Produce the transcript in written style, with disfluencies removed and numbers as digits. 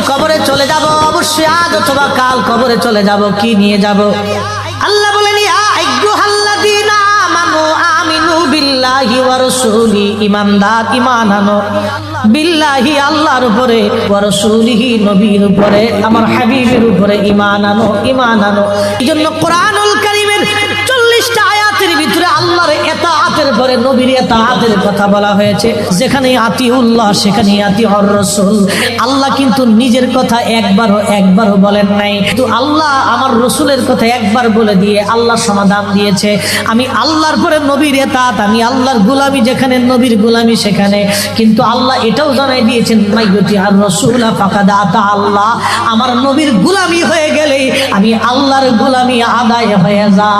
কবরে চলে যাব, অবশ্যই আজ অথবা কাল কবরে চলে যাব। কি নিয়ে যাব? আল্লাহ বলেন ইয়া আইয়ুহাল্লাযীনা আমানু আমিনু বিল্লাহি ওয়া রাসূলি, ঈমানদার ঈমান আনো বিল্লাহি আল্লাহর উপরে, ওয়া রাসূলিহি নবীর উপরে, আমার হাবিবের উপরে ঈমান আনো, ঈমান আনো। এইজন্য কোরআনুল কারীমের 40টা আয়াতের ভিতরে আল্লাহর ইতাআতের পরে নবীর ইতাআতের কথা বলা হয়েছে। যেখানে আতিউল্লাহ সেখানে আতিউর রাসূল। আল্লাহ কিন্তু নিজের কথা একবারও বলেন নাই, কিন্তু আল্লাহ আমার রাসূলের কথা একবার বলে দিয়ে আল্লাহ সমাধান দিয়েছে। আমি আল্লাহর পরে নবীর ইতাআত, আমি আল্লাহর গোলামি যেখানে নবীর গোলামি সেখানে। কিন্তু আল্লাহ এটাও জানাই দিয়েছেন মাইয়ুতি আর রাসূলা ফাকাদ আতা আল্লাহ, আমার নবীর গোলামি হয়ে গেলে আমি আল্লাহর গোলামি আদায় হয়ে যায়।